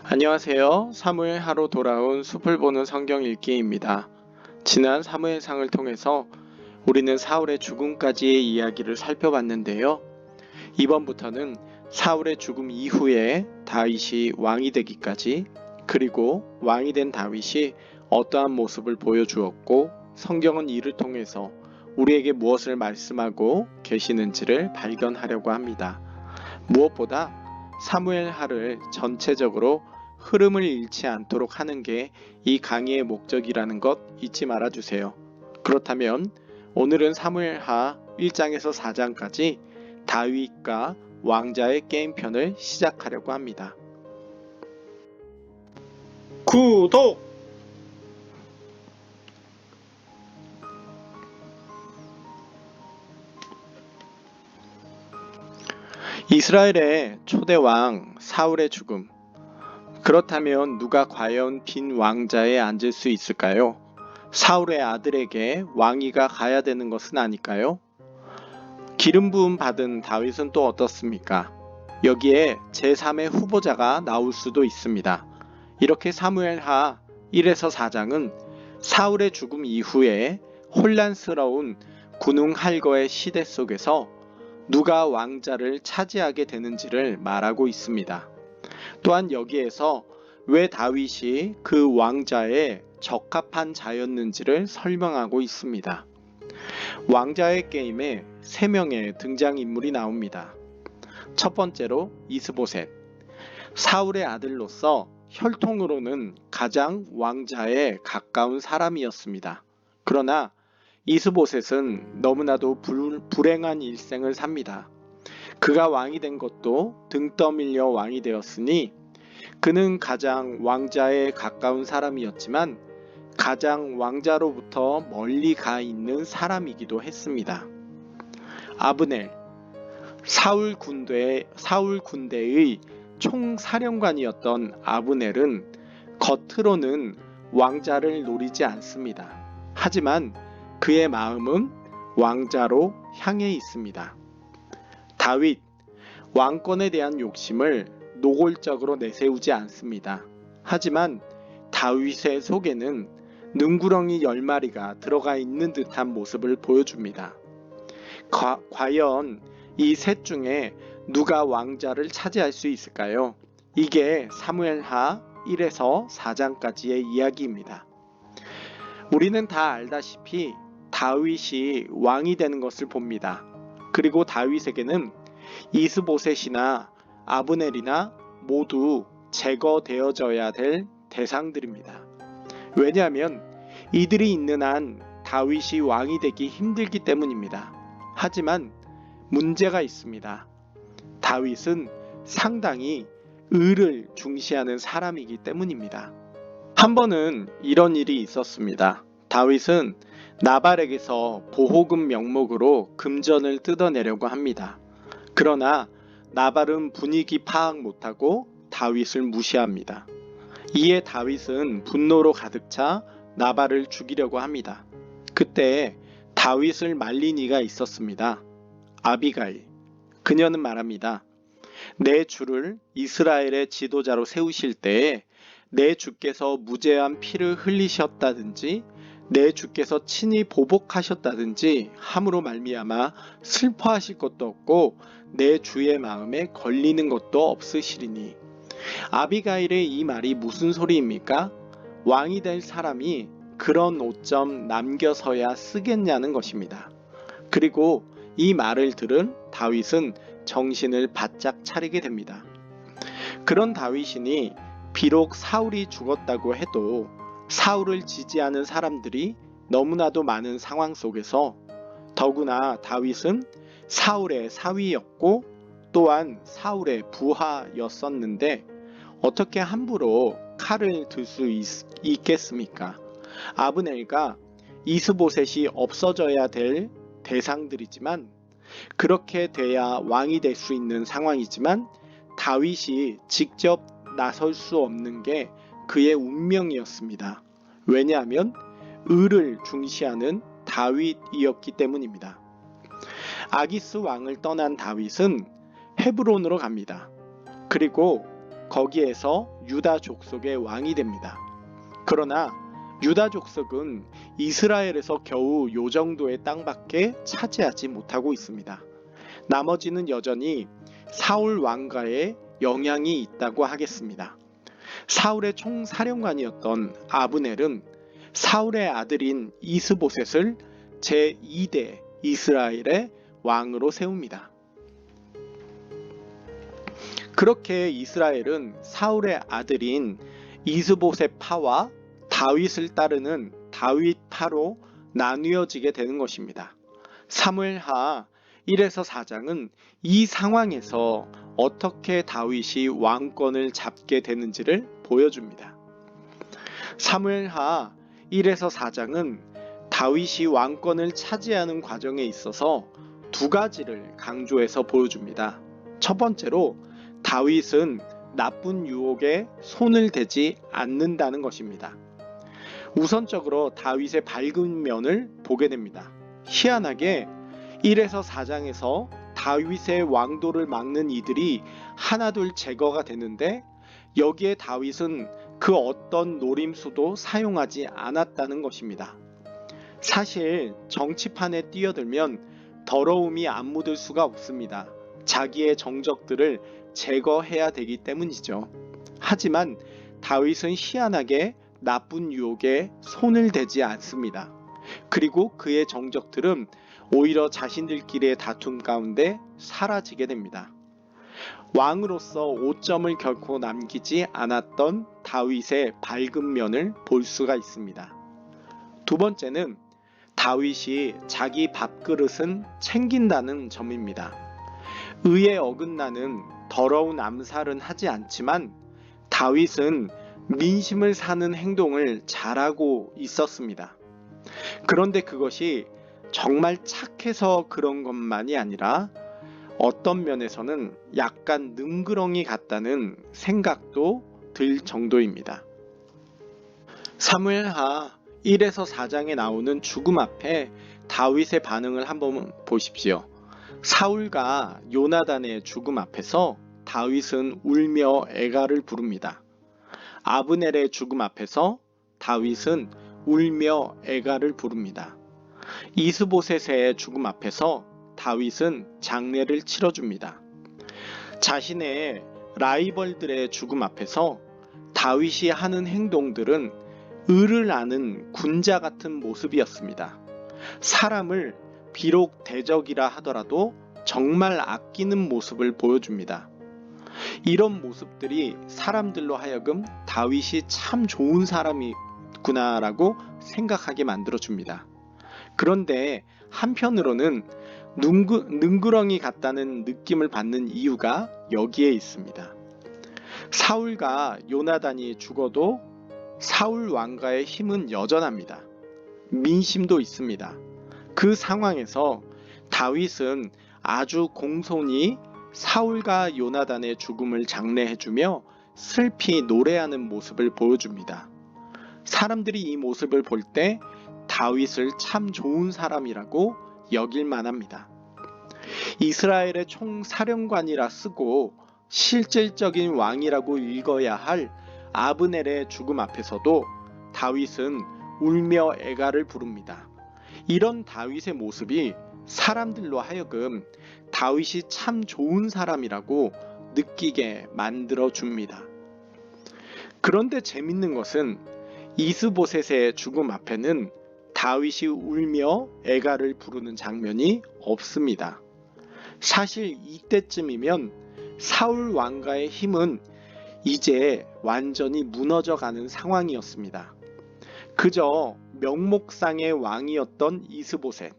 안녕하세요. 사무엘 하로 돌아온 숲을 보는 성경 읽기입니다. 지난 사무엘상을 통해서 우리는 사울의 죽음까지의 이야기를 살펴봤는데요. 이번부터는 사울의 죽음 이후에 다윗이 왕이 되기까지, 그리고 왕이 된 다윗이 어떠한 모습을 보여주었고 성경은 이를 통해서 우리에게 무엇을 말씀하고 계시는지를 발견하려고 합니다. 무엇보다 사무엘 하를 전체적으로 흐름을 잃지 않도록 하는 게 이 강의의 목적이라는 것 잊지 말아주세요. 그렇다면 오늘은 사무엘 하 1장에서 4장까지 다윗과 왕자의 게임편을 시작하려고 합니다. 구독! 이스라엘의 초대 왕 사울의 죽음. 그렇다면 누가 과연 빈 왕자에 앉을 수 있을까요? 사울의 아들에게 왕위가 가야 되는 것은 아닐까요? 기름 부음 받은 다윗은 또 어떻습니까? 여기에 제3의 후보자가 나올 수도 있습니다. 이렇게 사무엘하 1에서 4장은 사울의 죽음 이후에 혼란스러운 군웅할거의 시대 속에서 누가 왕자를 차지하게 되는지를 말하고 있습니다. 또한 여기에서 왜 다윗이 그 왕자에 적합한 자였는지를 설명하고 있습니다. 왕자의 게임에 3명의 등장인물이 나옵니다. 첫 번째로 이스보셋. 사울의 아들로서 혈통으로는 가장 왕자에 가까운 사람이었습니다. 그러나 이스보셋은 너무나도 불행한 일생을 삽니다. 그가 왕이 된 것도 등 떠밀려 왕이 되었으니 그는 가장 왕자에 가까운 사람이었지만 가장 왕자로부터 멀리 가 있는 사람이기도 했습니다. 아브넬, 사울 군대의 총사령관이었던 아브넬은 겉으로는 왕자를 노리지 않습니다. 하지만 그의 마음은 왕자로 향해 있습니다. 다윗, 왕권에 대한 욕심을 노골적으로 내세우지 않습니다. 하지만 다윗의 속에는 능구렁이 10마리가 들어가 있는 듯한 모습을 보여줍니다. 과연 이 셋 중에 누가 왕자를 차지할 수 있을까요? 이게 사무엘하 1에서 4장까지의 이야기입니다. 우리는 다 알다시피 다윗이 왕이 되는 것을 봅니다. 그리고 다윗에게는 이스보셋이나 아브넬이나 모두 제거되어져야 될 대상들입니다. 왜냐하면 이들이 있는 한 다윗이 왕이 되기 힘들기 때문입니다. 하지만 문제가 있습니다. 다윗은 상당히 의를 중시하는 사람이기 때문입니다. 한 번은 이런 일이 있었습니다. 다윗은 나발에게서 보호금 명목으로 금전을 뜯어내려고 합니다. 그러나 나발은 분위기 파악 못하고 다윗을 무시합니다. 이에 다윗은 분노로 가득 차 나발을 죽이려고 합니다. 그때 다윗을 말린 이가 있었습니다. 아비가일. 그녀는 말합니다. 내 주를 이스라엘의 지도자로 세우실 때에 내 주께서 무죄한 피를 흘리셨다든지 내 주께서 친히 보복하셨다든지 함으로 말미암아 슬퍼하실 것도 없고 내 주의 마음에 걸리는 것도 없으시리니. 아비가일의 이 말이 무슨 소리입니까? 왕이 될 사람이 그런 옷 좀 남겨서야 쓰겠냐는 것입니다. 그리고 이 말을 들은 다윗은 정신을 바짝 차리게 됩니다. 그런 다윗이니 비록 사울이 죽었다고 해도 사울을 지지하는 사람들이 너무나도 많은 상황 속에서 더구나 다윗은 사울의 사위였고 또한 사울의 부하였었는데 어떻게 함부로 칼을 들 수 있겠습니까? 아브넬과 이스보셋이 없어져야 될 대상들이지만 그렇게 돼야 왕이 될 수 있는 상황이지만 다윗이 직접 나설 수 없는 게 그의 운명이었습니다. 왜냐하면 의를 중시하는 다윗이었기 때문입니다. 아기스 왕을 떠난 다윗은 헤브론으로 갑니다. 그리고 거기에서 유다 족속의 왕이 됩니다. 그러나 유다 족속은 이스라엘에서 겨우 요 정도의 땅밖에 차지하지 못하고 있습니다. 나머지는 여전히 사울 왕가의 영향이 있다고 하겠습니다. 사울의 총사령관이었던 아브넬은 사울의 아들인 이스보셋을 제2대 이스라엘의 왕으로 세웁니다. 그렇게 이스라엘은 사울의 아들인 이스보셋 파와 다윗을 따르는 다윗 파로 나뉘어지게 되는 것입니다. 사무엘하 1에서 4장은 이 상황에서 어떻게 다윗이 왕권을 잡게 되는지를 보여줍니다. 사무엘하 1에서 4장은 다윗이 왕권을 차지하는 과정에 있어서 두 가지를 강조해서 보여줍니다. 첫 번째로 다윗은 나쁜 유혹에 손을 대지 않는다는 것입니다. 우선적으로 다윗의 밝은 면을 보게 됩니다. 희한하게 1에서 4장에서 다윗의 왕도를 막는 이들이 하나둘 제거가 되는데 여기에 다윗은 그 어떤 노림수도 사용하지 않았다는 것입니다. 사실 정치판에 뛰어들면 더러움이 안 묻을 수가 없습니다. 자기의 정적들을 제거해야 되기 때문이죠. 하지만 다윗은 희한하게 나쁜 유혹에 손을 대지 않습니다. 그리고 그의 정적들은 오히려 자신들끼리의 다툼 가운데 사라지게 됩니다. 왕으로서 오점을 결코 남기지 않았던 다윗의 밝은 면을 볼 수가 있습니다. 두 번째는 다윗이 자기 밥그릇은 챙긴다는 점입니다. 의에 어긋나는 더러운 암살은 하지 않지만 다윗은 민심을 사는 행동을 잘하고 있었습니다. 그런데 그것이 정말 착해서 그런 것만이 아니라 어떤 면에서는 약간 능그렁이 같다는 생각도 들 정도입니다. 사무엘하 1에서 4장에 나오는 죽음 앞에 다윗의 반응을 한번 보십시오. 사울과 요나단의 죽음 앞에서 다윗은 울며 애가를 부릅니다. 아브넬의 죽음 앞에서 다윗은 울며 애가를 부릅니다. 이스보셋의 죽음 앞에서 다윗은 장례를 치러줍니다. 자신의 라이벌들의 죽음 앞에서 다윗이 하는 행동들은 을을 아는 군자 같은 모습이었습니다. 사람을 비록 대적이라 하더라도 정말 아끼는 모습을 보여줍니다. 이런 모습들이 사람들로 하여금 다윗이 참 좋은 사람이구나라고 생각하게 만들어줍니다. 그런데 한편으로는 능그렁이 같다는 느낌을 받는 이유가 여기에 있습니다. 사울과 요나단이 죽어도 사울 왕가의 힘은 여전합니다. 민심도 있습니다. 그 상황에서 다윗은 아주 공손히 사울과 요나단의 죽음을 장례해주며 슬피 노래하는 모습을 보여줍니다. 사람들이 이 모습을 볼 때 다윗을 참 좋은 사람이라고 여길 만합니다. 이스라엘의 총사령관이라 쓰고 실질적인 왕이라고 읽어야 할 아브넬의 죽음 앞에서도 다윗은 울며 애가를 부릅니다. 이런 다윗의 모습이 사람들로 하여금 다윗이 참 좋은 사람이라고 느끼게 만들어 줍니다. 그런데 재밌는 것은 이스보셋의 죽음 앞에는 다윗이 울며 애가를 부르는 장면이 없습니다. 사실 이때쯤이면 사울 왕가의 힘은 이제 완전히 무너져가는 상황이었습니다. 그저 명목상의 왕이었던 이스보셋.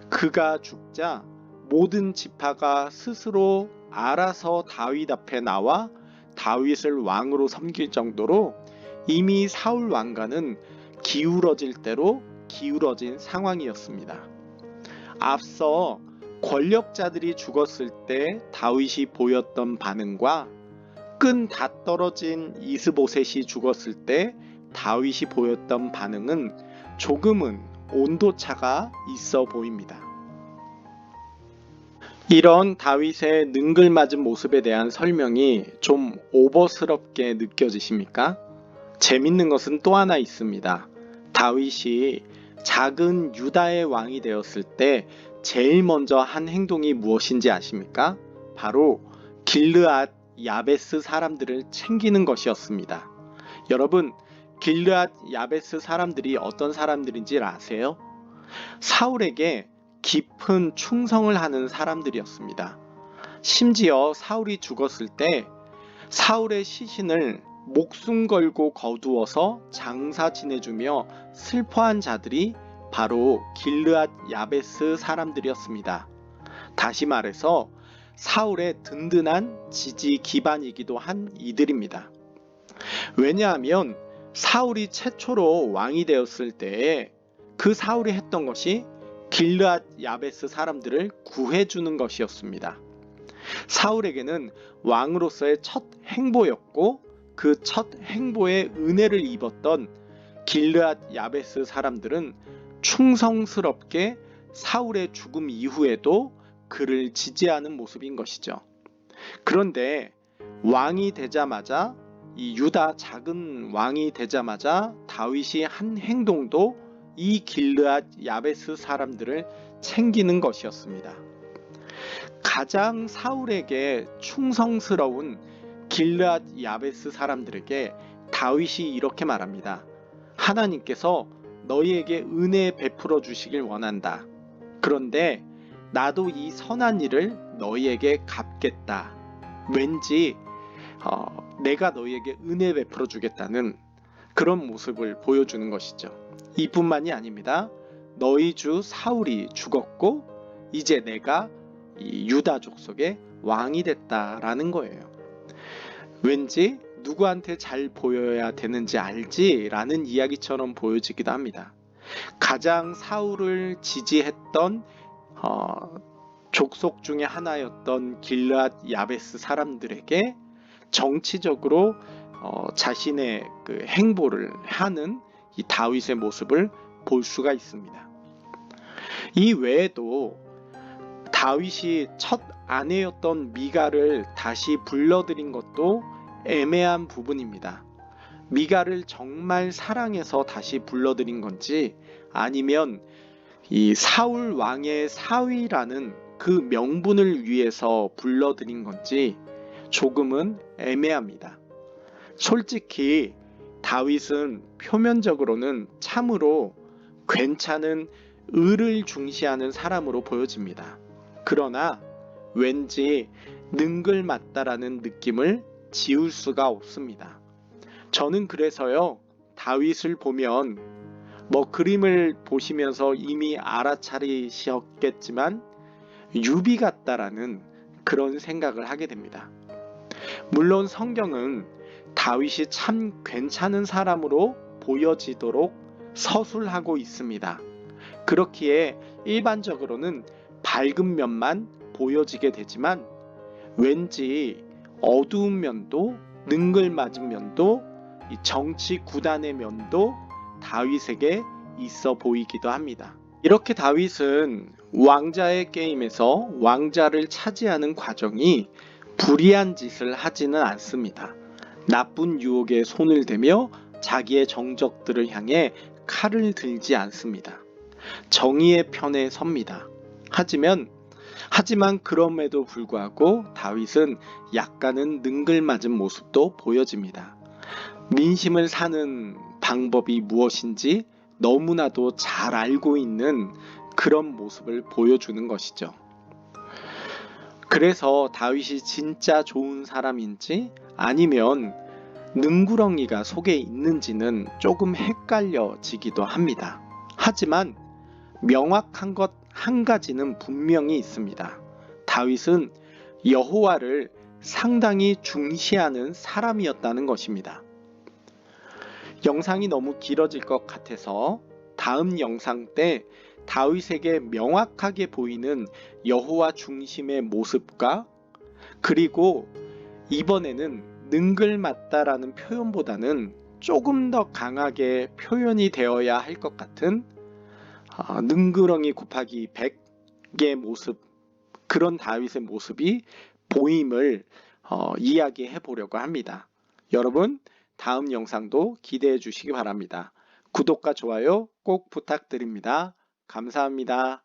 그가 죽자 모든 지파가 스스로 알아서 다윗 앞에 나와 다윗을 왕으로 섬길 정도로 이미 사울 왕가는 기울어질 대로 기울어진 상황이었습니다. 앞서 권력자들이 죽었을 때 다윗이 보였던 반응과 끈 다 떨어진 이스보셋이 죽었을 때 다윗이 보였던 반응은 조금은 온도차가 있어 보입니다. 이런 다윗의 능글맞은 모습에 대한 설명이 좀 오버스럽게 느껴지십니까? 재밌는 것은 또 하나 있습니다. 다윗이 작은 유다의 왕이 되었을 때 제일 먼저 한 행동이 무엇인지 아십니까? 바로 길르앗 야베스 사람들을 챙기는 것이었습니다. 여러분, 길르앗 야베스 사람들이 어떤 사람들인지 아세요? 사울에게 깊은 충성을 하는 사람들이었습니다. 심지어 사울이 죽었을 때 사울의 시신을 목숨 걸고 거두어서 장사 지내주며 슬퍼한 자들이 바로 길르앗 야베스 사람들이었습니다. 다시 말해서 사울의 든든한 지지 기반이기도 한 이들입니다. 왜냐하면 사울이 최초로 왕이 되었을 때에 그 사울이 했던 것이 길르앗 야베스 사람들을 구해주는 것이었습니다. 사울에게는 왕으로서의 첫 행보였고 그 첫 행보에 은혜를 입었던 길르앗 야베스 사람들은 충성스럽게 사울의 죽음 이후에도 그를 지지하는 모습인 것이죠. 그런데 왕이 되자마자 이 유다 작은 왕이 되자마자 다윗이 한 행동도 이 길르앗 야베스 사람들을 챙기는 것이었습니다. 가장 사울에게 충성스러운 길르앗 야베스 사람들에게 다윗이 이렇게 말합니다. 하나님께서 너희에게 은혜 베풀어 주시길 원한다. 그런데 나도 이 선한 일을 너희에게 갚겠다. 왠지 내가 너희에게 은혜 베풀어 주겠다는 그런 모습을 보여주는 것이죠. 이뿐만이 아닙니다. 너희 주 사울이 죽었고 이제 내가 이 유다 족속의 왕이 됐다라는 거예요. 왠지 누구한테 잘 보여야 되는지 알지? 라는 이야기처럼 보여지기도 합니다. 가장 사울을 지지했던 족속 중에 하나였던 길르앗 야베스 사람들에게 정치적으로 자신의 그 행보를 하는 이 다윗의 모습을 볼 수가 있습니다. 이 외에도 다윗이 첫 아내였던 미갈을 다시 불러들인 것도 애매한 부분입니다. 미갈을 정말 사랑해서 다시 불러들인 건지 아니면 이 사울 왕의 사위라는 그 명분을 위해서 불러들인 건지 조금은 애매합니다. 솔직히 다윗은 표면적으로는 참으로 괜찮은 의를 중시하는 사람으로 보여집니다. 그러나 왠지 능글맞다라는 느낌을 지울 수가 없습니다. 저는 그래서요, 다윗을 보면 그림을 보시면서 이미 알아차리셨겠지만 유비 같다라는 그런 생각을 하게 됩니다. 물론 성경은 다윗이 참 괜찮은 사람으로 보여지도록 서술하고 있습니다. 그렇기에 일반적으로는 밝은 면만 보여지게 되지만 왠지 어두운 면도 능글맞은 면도 이 정치 구단의 면도 다윗에게 있어 보이기도 합니다. 이렇게 다윗은 왕자의 게임에서 왕자를 차지하는 과정이 불의한 짓을 하지는 않습니다. 나쁜 유혹에 손을 대며 자기의 정적들을 향해 칼을 들지 않습니다. 정의의 편에 섭니다. 하지만 그럼에도 불구하고 다윗은 약간은 능글맞은 모습도 보여집니다. 민심을 사는 방법이 무엇인지 너무나도 잘 알고 있는 그런 모습을 보여주는 것이죠. 그래서 다윗이 진짜 좋은 사람인지 아니면 능구렁이가 속에 있는지는 조금 헷갈려지기도 합니다. 하지만 명확한 것 한 가지는 분명히 있습니다. 다윗은 여호와를 상당히 중시하는 사람이었다는 것입니다. 영상이 너무 길어질 것 같아서 다음 영상 때 다윗에게 명확하게 보이는 여호와 중심의 모습과 그리고 이번에는 능글맞다라는 표현보다는 조금 더 강하게 표현이 되어야 할 것 같은 능그렁이 곱하기 100의 모습, 그런 다윗의 모습이 보임을 이야기해 보려고 합니다. 여러분, 다음 영상도 기대해 주시기 바랍니다. 구독과 좋아요 꼭 부탁드립니다. 감사합니다.